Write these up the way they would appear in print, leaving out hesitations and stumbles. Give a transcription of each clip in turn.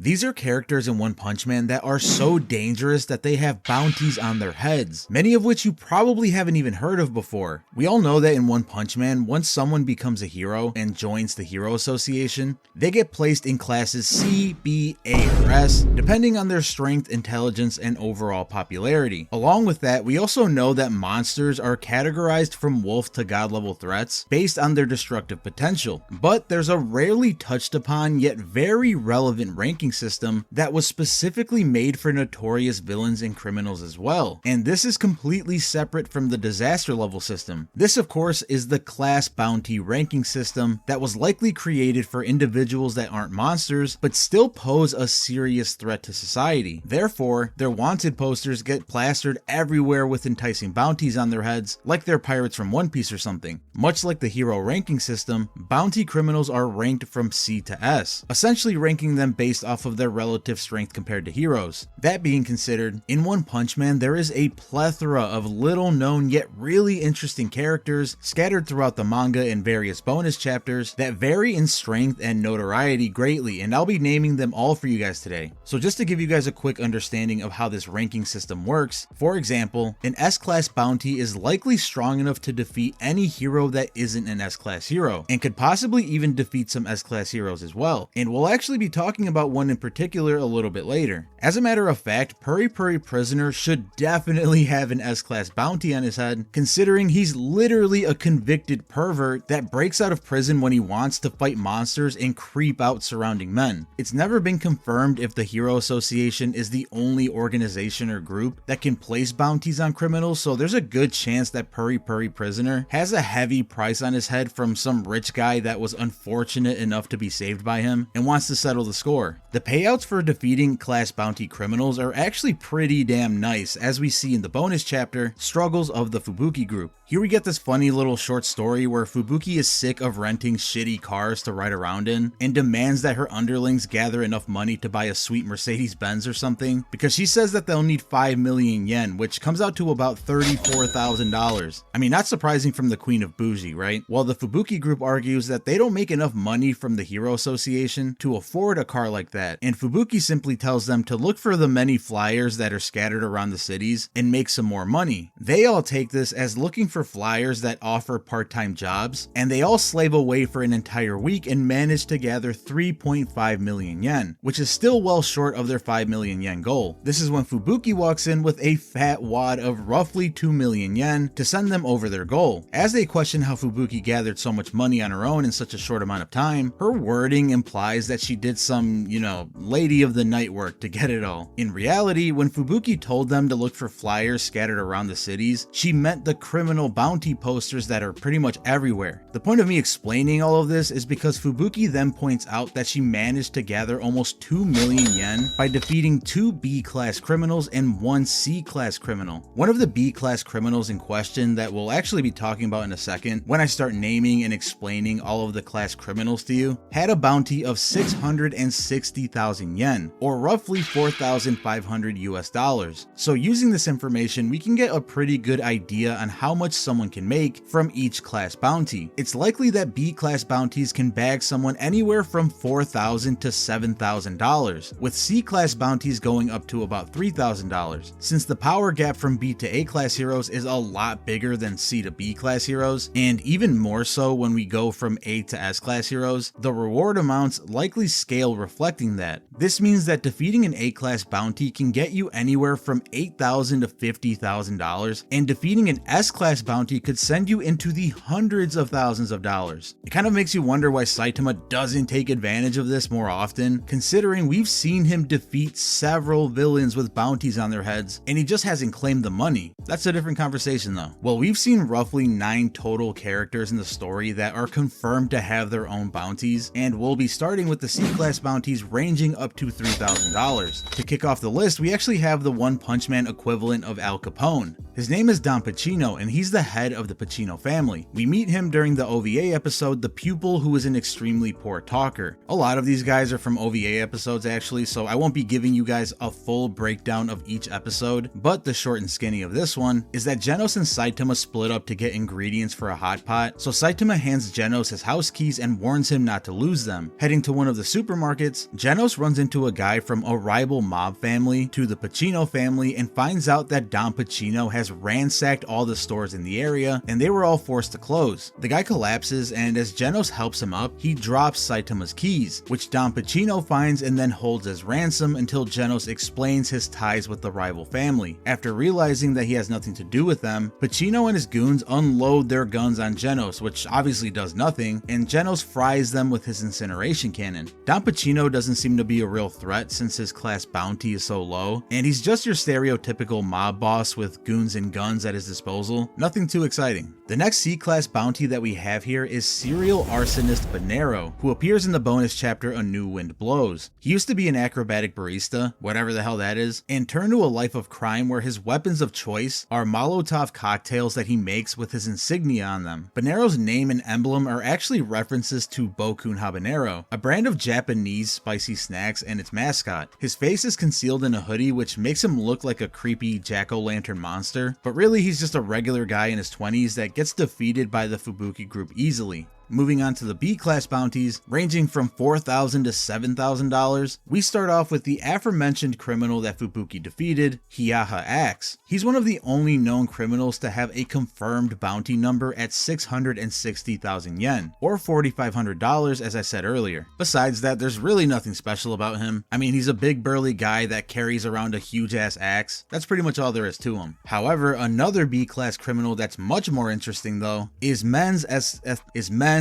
These are characters in One Punch Man that are so dangerous that they have bounties on their heads, many of which you probably haven't even heard of before. We all know that in One Punch Man, once someone becomes a hero and joins the Hero Association, they get placed in classes C, B, A, or S, depending on their strength, intelligence, and overall popularity. Along with that, we also know that monsters are categorized from wolf to god level threats based on their destructive potential, but there's a rarely touched upon yet very relevant ranking system that was specifically made for notorious villains and criminals as well, and this is completely separate from the disaster level system. This of course is the class bounty ranking system that was likely created for individuals that aren't monsters but still pose a serious threat to society. Therefore, their wanted posters get plastered everywhere with enticing bounties on their heads like they're pirates from One Piece or something. Much like the hero ranking system, bounty criminals are ranked from C to S, essentially ranking them based off of their relative strength compared to heroes. That being considered, in One Punch Man there is a plethora of little known yet really interesting characters scattered throughout the manga in various bonus chapters that vary in strength and notoriety greatly, and I'll be naming them all for you guys today. So just to give you guys a quick understanding of how this ranking system works, for example, an S-class bounty is likely strong enough to defeat any hero that isn't an S-class hero, and could possibly even defeat some S-class heroes as well, and we'll actually be talking about one in particular a little bit later. As a matter of fact, Puri Puri Prisoner should definitely have an S-class bounty on his head, considering he's literally a convicted pervert that breaks out of prison when he wants to fight monsters and creep out surrounding men. It's never been confirmed if the Hero Association is the only organization or group that can place bounties on criminals, so there's a good chance that Puri Puri Prisoner has a heavy price on his head from some rich guy that was unfortunate enough to be saved by him and wants to settle the score. The payouts for defeating class bounty criminals are actually pretty damn nice, as we see in the bonus chapter, Struggles of the Fubuki Group. Here we get this funny little short story where Fubuki is sick of renting shitty cars to ride around in and demands that her underlings gather enough money to buy a sweet Mercedes Benz or something, because she says that they'll need 5 million yen, which comes out to about $34,000. I mean, not surprising from the Queen of Bougie, right? While the Fubuki Group argues that they don't make enough money from the Hero Association to afford a car like that, and Fubuki simply tells them to look for the many flyers that are scattered around the cities and make some more money. They all take this as looking for flyers that offer part-time jobs, and they all slave away for an entire week and manage to gather 3.5 million yen, which is still well short of their 5 million yen goal. This is when Fubuki walks in with a fat wad of roughly 2 million yen to send them over their goal. As they question how Fubuki gathered so much money on her own in such a short amount of time, her wording implies that she did some, lady of the night work to get it all. In reality, when Fubuki told them to look for flyers scattered around the cities, she meant the criminal bounty posters that are pretty much everywhere. The point of me explaining all of this is because Fubuki then points out that she managed to gather almost 2 million yen by defeating 2 B-class criminals and 1 C-class criminal. One of the B-class criminals in question that we'll actually be talking about in a second when I start naming and explaining all of the class criminals to you, had a bounty of 660,000 yen, or roughly 4,500 US dollars. So using this information, we can get a pretty good idea on how much someone can make from each class bounty. It's likely that B-class bounties can bag someone anywhere from $4,000 to $7,000, with C-class bounties going up to about $3,000. Since the power gap from B to A-class heroes is a lot bigger than C to B-class heroes, and even more so when we go from A to S-class heroes, the reward amounts likely scale reflecting that. This means that defeating an A-class bounty can get you anywhere from $8,000 to $50,000, and defeating an S-class bounty could send you into the hundreds of thousands of dollars. It kind of makes you wonder why Saitama doesn't take advantage of this more often, considering we've seen him defeat several villains with bounties on their heads, and he just hasn't claimed the money. That's a different conversation though. Well, we've seen roughly 9 total characters in the story that are confirmed to have their own bounties, and we'll be starting with the C-class bounties ranging up to $3,000. To kick off the list, we actually have the One Punch Man equivalent of Al Capone. His name is Pacino, and he's the head of the Pacino family. We meet him during the OVA episode, The Pupil, who is an extremely poor talker. A lot of these guys are from OVA episodes actually, so I won't be giving you guys a full breakdown of each episode, but the short and skinny of this one is that Genos and Saitama split up to get ingredients for a hot pot, so Saitama hands Genos his house keys and warns him not to lose them. Heading to one of the supermarkets, Genos runs into a guy from a rival mob family to the Pacino family and finds out that Don Pacino has ransacked all the stores in the area and they were all forced to close. The guy collapses, and as Genos helps him up, he drops Saitama's keys, which Don Pacino finds and then holds as ransom until Genos explains his ties with the rival family. After realizing that he has nothing to do with them, Pacino and his goons unload their guns on Genos, which obviously does nothing, and Genos fries them with his incineration cannon. Don Pacino doesn't seem to be a real threat since his class bounty is so low, and he's just your stereotypical mob boss with goons and guns at his disposal. Nothing too exciting. The next C-class bounty that we have here is serial arsonist Nero, who appears in the bonus chapter A New Wind Blows. He used to be an acrobatic barista, whatever the hell that is, and turned to a life of crime where his weapons of choice are Molotov cocktails that he makes with his insignia on them. Nero's name and emblem are actually references to Bokun Habanero, a brand of Japanese spicy snacks, and its mascot. His face is concealed in a hoodie, which makes him look like a creepy jack-o'-lantern monster, but really he's just a regular guy in his 20s that gets defeated by the Fubuki group easily. Moving on to the B-class bounties, ranging from $4,000 to $7,000, we start off with the aforementioned criminal that Fubuki defeated, Hiyaha Axe. He's one of the only known criminals to have a confirmed bounty number at 660,000 yen, or $4,500 as I said earlier. Besides that, there's really nothing special about him. I mean, he's a big burly guy that carries around a huge ass axe. That's pretty much all there is to him. However, another B-class criminal that's much more interesting though is men's esthetician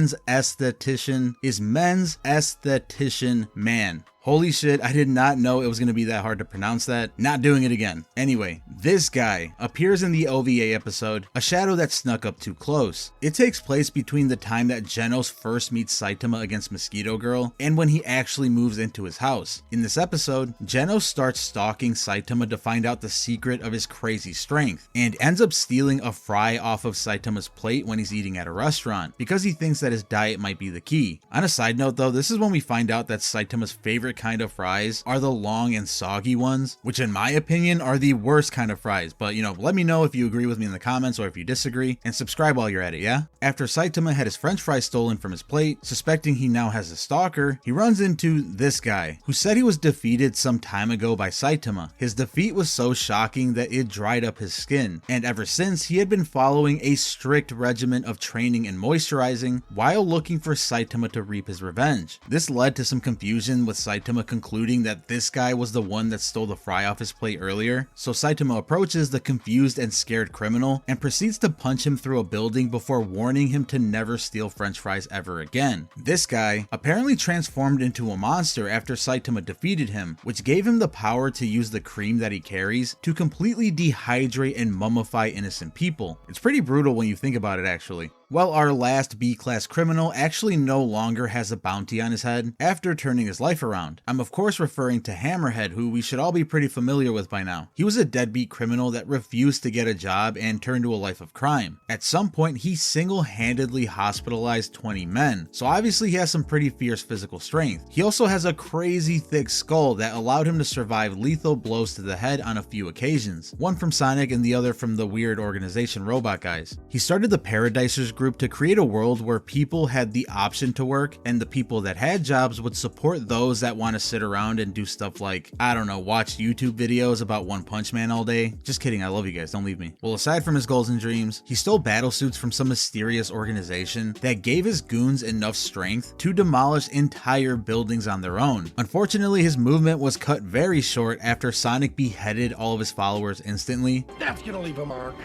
man. Holy shit, I did not know it was going to be that hard to pronounce that. Not doing it again. Anyway, this guy appears in the OVA episode, A Shadow That Snuck Up Too Close. It takes place between the time that Genos first meets Saitama against Mosquito Girl and when he actually moves into his house. In this episode, Genos starts stalking Saitama to find out the secret of his crazy strength and ends up stealing a fry off of Saitama's plate when he's eating at a restaurant because he thinks that his diet might be the key. On a side note though, this is when we find out that Saitama's favorite kind of fries are the long and soggy ones, which in my opinion are the worst kind of fries, but let me know if you agree with me in the comments or if you disagree, and subscribe while you're at it, yeah? After Saitama had his french fries stolen from his plate, suspecting he now has a stalker, he runs into this guy, who said he was defeated some time ago by Saitama. His defeat was so shocking that it dried up his skin, and ever since he had been following a strict regimen of training and moisturizing while looking for Saitama to reap his revenge. This led to some confusion with Saitama concluding that this guy was the one that stole the fry off his plate earlier, so Saitama approaches the confused and scared criminal and proceeds to punch him through a building before warning him to never steal french fries ever again. This guy apparently transformed into a monster after Saitama defeated him, which gave him the power to use the cream that he carries to completely dehydrate and mummify innocent people. It's pretty brutal when you think about it actually. Well, our last B-class criminal actually no longer has a bounty on his head after turning his life around. I'm of course referring to Hammerhead, who we should all be pretty familiar with by now. He was a deadbeat criminal that refused to get a job and turned to a life of crime. At some point, he single-handedly hospitalized 20 men, so obviously he has some pretty fierce physical strength. He also has a crazy thick skull that allowed him to survive lethal blows to the head on a few occasions, one from Sonic and the other from the weird organization robot guys. He started the Paradisers group to create a world where people had the option to work, and the people that had jobs would support those that want to sit around and do stuff like, I don't know, watch YouTube videos about One Punch Man all day. Just kidding, I love you guys, don't leave me. Well, aside from his goals and dreams, he stole battle suits from some mysterious organization that gave his goons enough strength to demolish entire buildings on their own. Unfortunately, his movement was cut very short after Sonic beheaded all of his followers instantly. That's gonna leave a mark.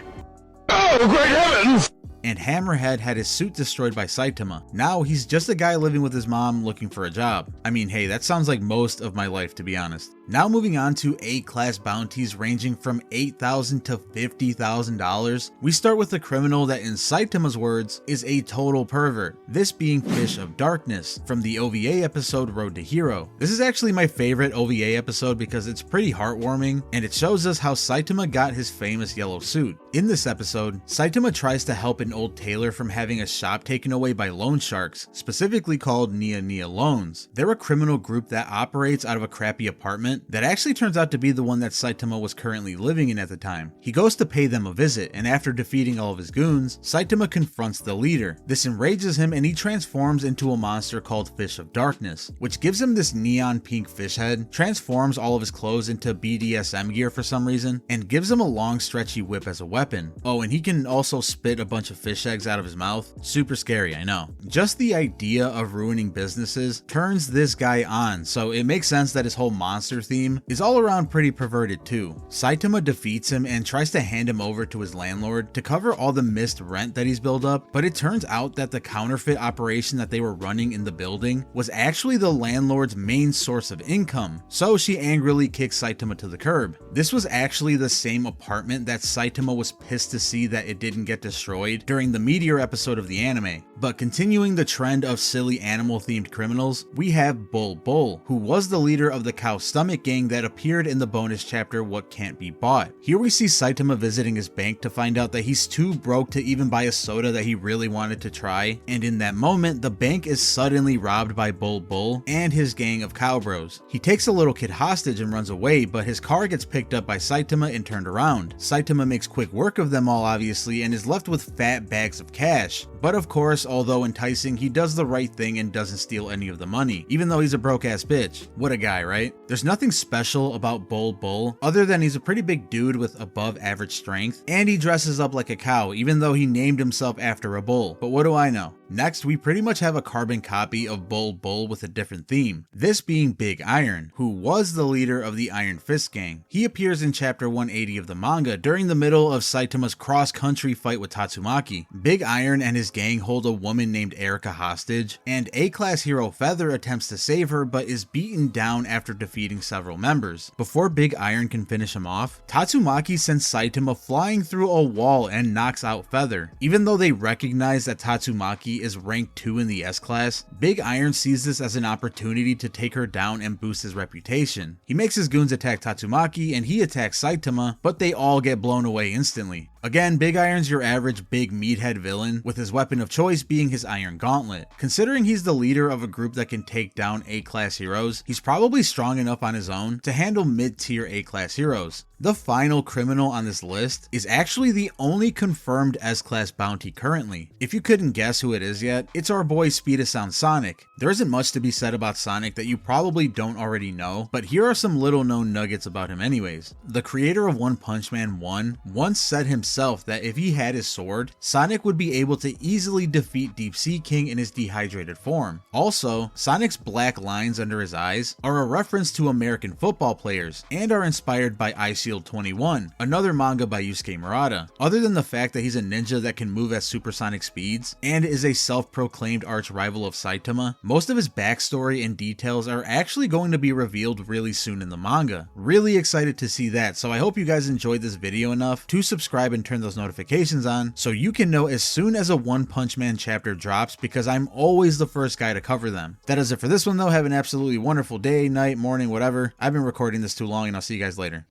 Oh, great heavens! and Hammerhead had his suit destroyed by Saitama. Now he's just a guy living with his mom looking for a job. I mean, hey, that sounds like most of my life, to be honest. Now moving on to A-class bounties ranging from $8,000 to $50,000. We start with a criminal that, in Saitama's words, is a total pervert. This being Fish of Darkness from the OVA episode Road to Hero. This is actually my favorite OVA episode because it's pretty heartwarming and it shows us how Saitama got his famous yellow suit. In this episode, Saitama tries to help an old tailor from having a shop taken away by loan sharks, specifically called Nia Nia Loans. They're a criminal group that operates out of a crappy apartment that actually turns out to be the one that Saitama was currently living in at the time. He goes to pay them a visit, and after defeating all of his goons, Saitama confronts the leader. This enrages him and he transforms into a monster called Fish of Darkness, which gives him this neon pink fish head, transforms all of his clothes into BDSM gear for some reason, and gives him a long stretchy whip as a weapon. Oh, and he can also spit a bunch of fish eggs out of his mouth. Super scary, I know. Just the idea of ruining businesses turns this guy on, so it makes sense that his whole monster theme is all around pretty perverted too. Saitama defeats him and tries to hand him over to his landlord to cover all the missed rent that he's built up, but it turns out that the counterfeit operation that they were running in the building was actually the landlord's main source of income, so she angrily kicks Saitama to the curb. This was actually the same apartment that Saitama was pissed to see that it didn't get destroyed during the Meteor episode of the anime. But continuing the trend of silly animal themed criminals, we have Bull Bull, who was the leader of the Cow Stomach gang that appeared in the bonus chapter What Can't Be Bought. Here we see Saitama visiting his bank to find out that he's too broke to even buy a soda that he really wanted to try, and in that moment the bank is suddenly robbed by Bull Bull and his gang of cowbros. He takes a little kid hostage and runs away, but his car gets picked up by Saitama and turned around. Saitama makes quick work of them all obviously and is left with fat bags of cash. But of course, although enticing, he does the right thing and doesn't steal any of the money, even though he's a broke ass bitch. What a guy, right? There's nothing special about Bull Bull other than he's a pretty big dude with above average strength, and he dresses up like a cow even though he named himself after a bull. But what do I know? Next, we pretty much have a carbon copy of Bull Bull with a different theme, this being Big Iron, who was the leader of the Iron Fist gang. He appears in chapter 180 of the manga during the middle of Saitama's cross-country fight with Tatsumaki. Big Iron and his gang hold a woman named Erica hostage, and A-class hero Feather attempts to save her but is beaten down after defeating several members. Before Big Iron can finish him off, Tatsumaki sends Saitama flying through a wall and knocks out Feather. Even though they recognize that Tatsumaki is rank 2 in the S-class, Big Iron sees this as an opportunity to take her down and boost his reputation. He makes his goons attack Tatsumaki and he attacks Saitama, but they all get blown away instantly. Again, Big Iron's your average big meathead villain, with his weapon of choice being his Iron Gauntlet. Considering he's the leader of a group that can take down A-class heroes, he's probably strong enough on his own to handle mid-tier A-class heroes. The final criminal on this list is actually the only confirmed S-class bounty currently. If you couldn't guess who it is yet, it's our boy Speedasound Sonic. There isn't much to be said about Sonic that you probably don't already know, but here are some little known nuggets about him anyways. The creator of One Punch Man 1 once said himself that if he had his sword, Sonic would be able to easily defeat Deep Sea King in his dehydrated form. Also, Sonic's black lines under his eyes are a reference to American football players and are inspired by Shield 21, another manga by Yusuke Murata. Other than the fact that he's a ninja that can move at supersonic speeds and is a self-proclaimed arch rival of Saitama, most of his backstory and details are actually going to be revealed really soon in the manga. Really excited to see that, so I hope you guys enjoyed this video enough to subscribe and turn those notifications on so you can know as soon as a One Punch Man chapter drops, because I'm always the first guy to cover them. That is it for this one though. Have an absolutely wonderful day, night, morning, whatever. I've been recording this too long and I'll see you guys later.